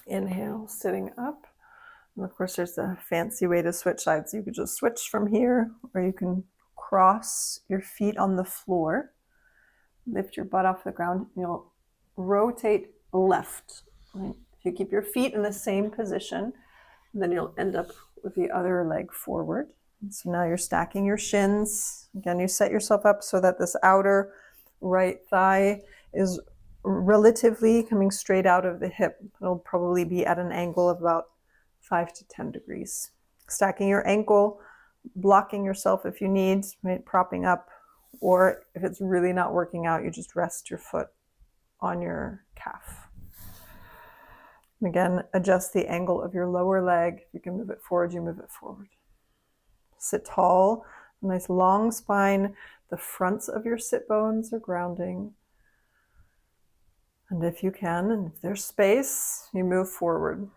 Inhale, sitting up. And of course, there's a fancy way to switch sides. You could just switch from here, or you can cross your feet on the floor. Lift your butt off the ground, and you'll rotate left. Right? If you keep your feet in the same position, then you'll end up with the other leg forward. And so now you're stacking your shins. Again, you set yourself up so that this outer right thigh is relatively coming straight out of the hip. It'll probably be at an angle of about 5 to 10 degrees. Stacking your ankle, blocking yourself if you need, right? Propping up, or if it's really not working out, you just rest your foot on your calf. And again, adjust the angle of your lower leg. If you can move it forward, you move it forward. Sit tall, a nice long spine. The fronts of your sit bones are grounding. And if you can, and if there's space, you move forward.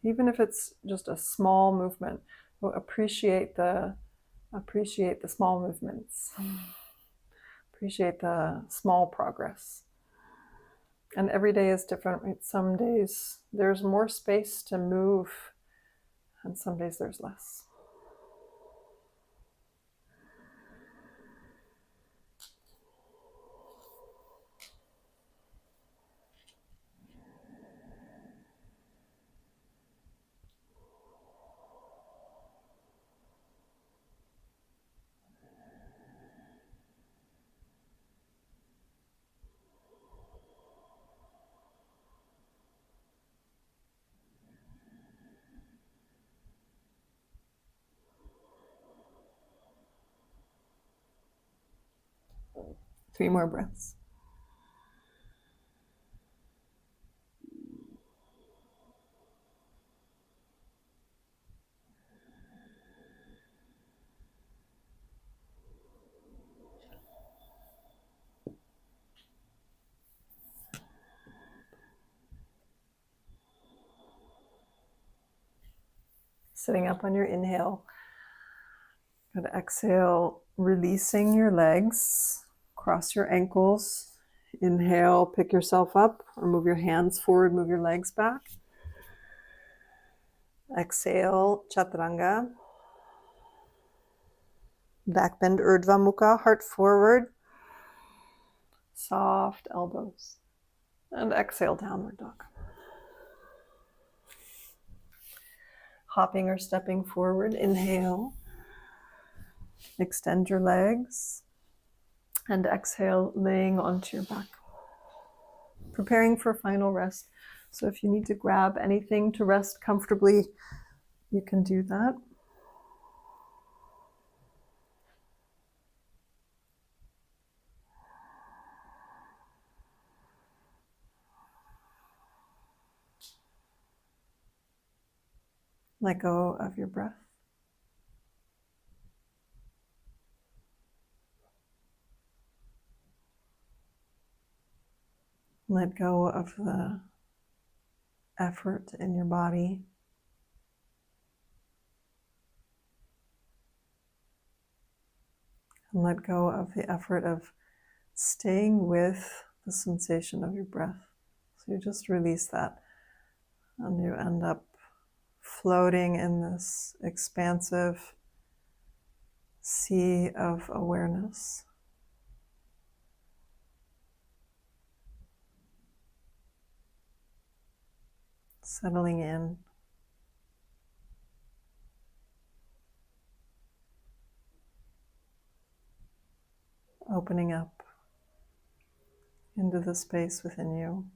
Even if it's just a small movement, we'll appreciate the small movements. Appreciate the small progress. And every day is different, right? Some days there's more space to move, and some days there's less. Three more breaths. Sitting up on your inhale. Good. Exhale, releasing your legs. Cross your ankles. Inhale, pick yourself up or move your hands forward, move your legs back. Exhale, chaturanga. Back bend, urdhva mukha, heart forward. Soft elbows. And exhale, downward dog. Hopping or stepping forward, inhale. Extend your legs. And exhale, laying onto your back. Preparing for final rest. So if you need to grab anything to rest comfortably, you can do that. Let go of your breath. Let go of the effort in your body. And let go of the effort of staying with the sensation of your breath. So you just release that, and you end up floating in this expansive sea of awareness. Settling in. Opening up into the space within you.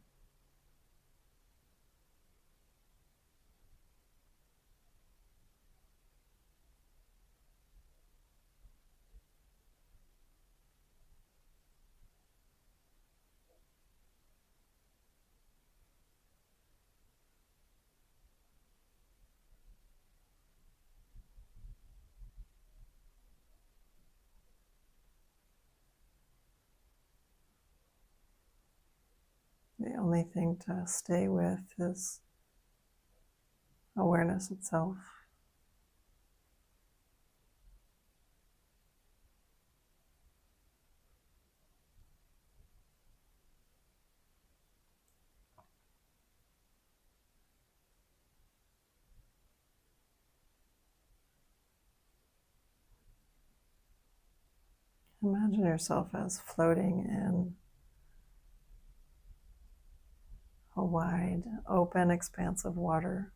The only thing to stay with is awareness itself. Imagine yourself as floating in a wide, open expanse of water.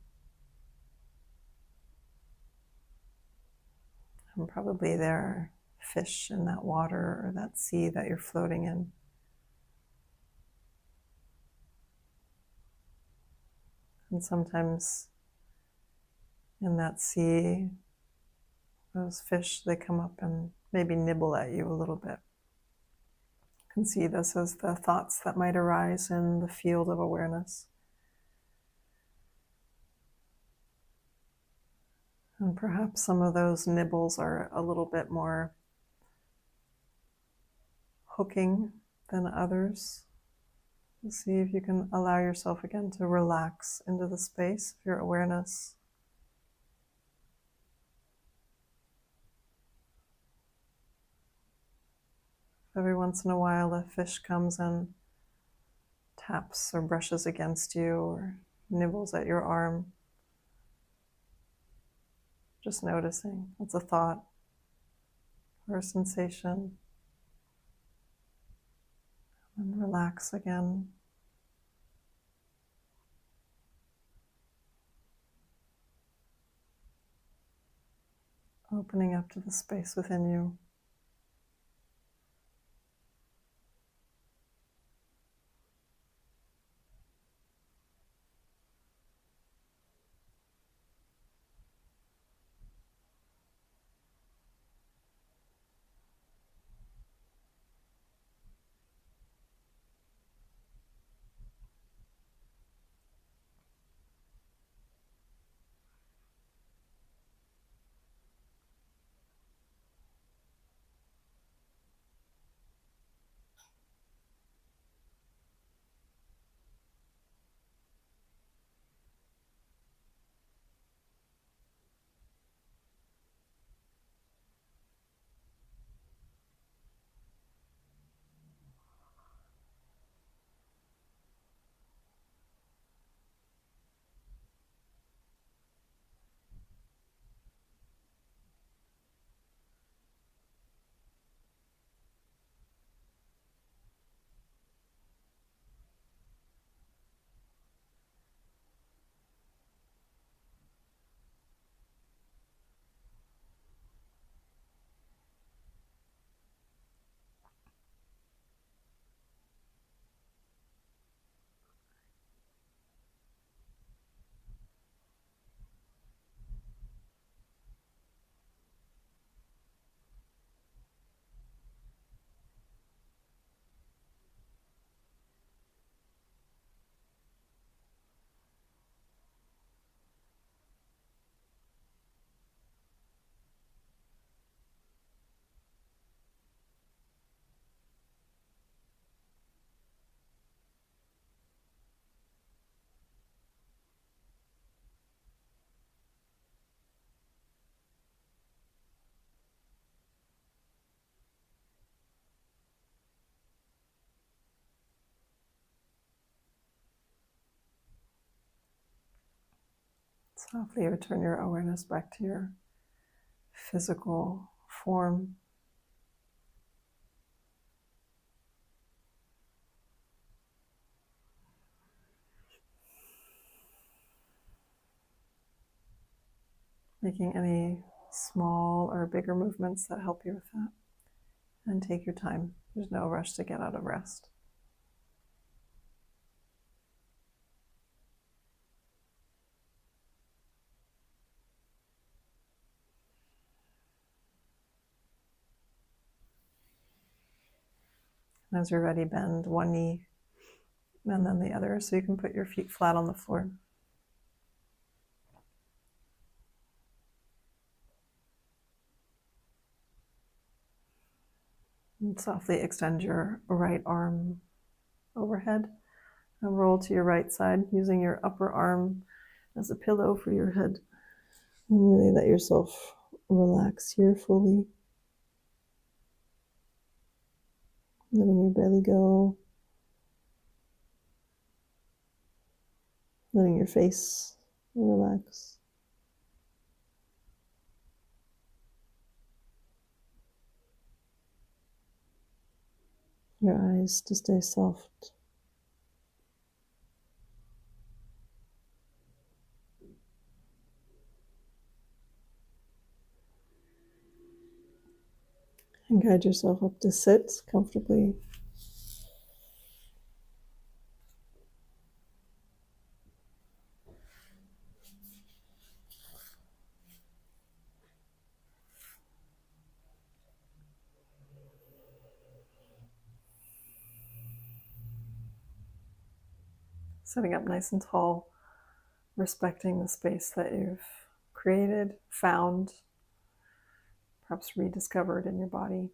And probably there are fish in that water or that sea that you're floating in. And sometimes in that sea, those fish, they come up and maybe nibble at you a little bit. can see this as the thoughts that might arise in the field of awareness. And perhaps some of those nibbles are a little bit more hooking than others. See if you can allow yourself again to relax into the space of your awareness. Every once in a while a fish comes and taps or brushes against you or nibbles at your arm. Just noticing. It's a thought or a sensation. And relax again. Opening up to the space within you. Softly return your awareness back to your physical form. Making any small or bigger movements that help you with that. And take your time. There's no rush to get out of rest. And as you're ready, bend one knee and then the other so you can put your feet flat on the floor. And softly extend your right arm overhead and roll to your right side using your upper arm as a pillow for your head. And really let yourself relax here fully. Letting your belly go. Letting your face relax. Your eyes to stay soft. And guide yourself up to sit comfortably. Sitting up nice and tall, respecting the space that you've created, found, perhaps rediscovered in your body.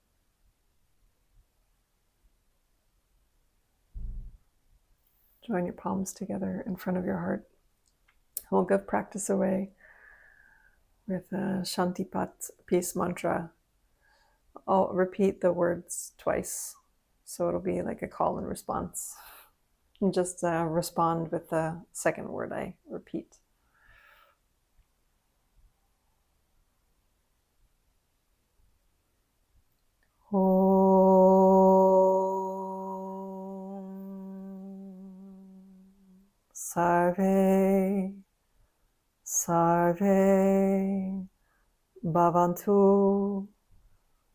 Join your palms together in front of your heart. We'll give practice away with a Shantipat peace mantra. I'll repeat the words twice, so it'll be like a call and response. And just respond with the second word I repeat. Sarve, sarve, bhavantu,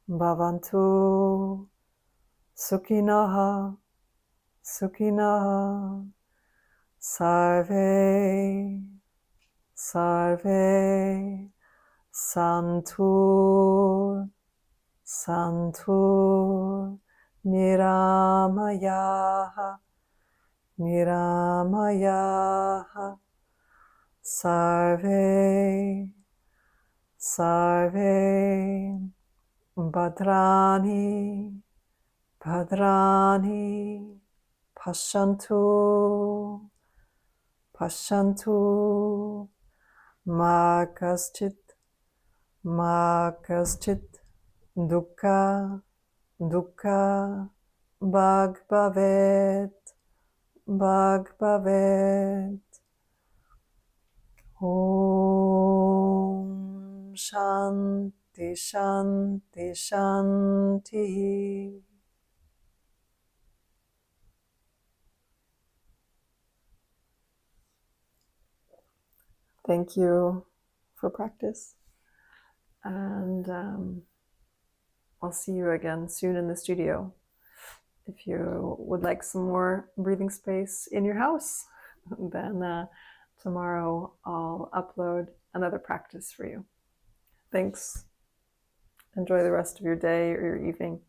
bhavantu, sukhinaha, sukhinaha, sarve, sarve, santur, santur, niramayaha, niramayaha, sarve, sarve, bhadrani, bhadrani, pashantu, pashantu, ma kaschit, dukkha, dukkha, bhagbavet, bhagbavet. Om Shanti Shanti Shanti. Thank you for practice, and I'll see you again soon in the studio. If you would like some more breathing space in your house, then tomorrow I'll upload another practice for you. Thanks. Enjoy the rest of your day or your evening.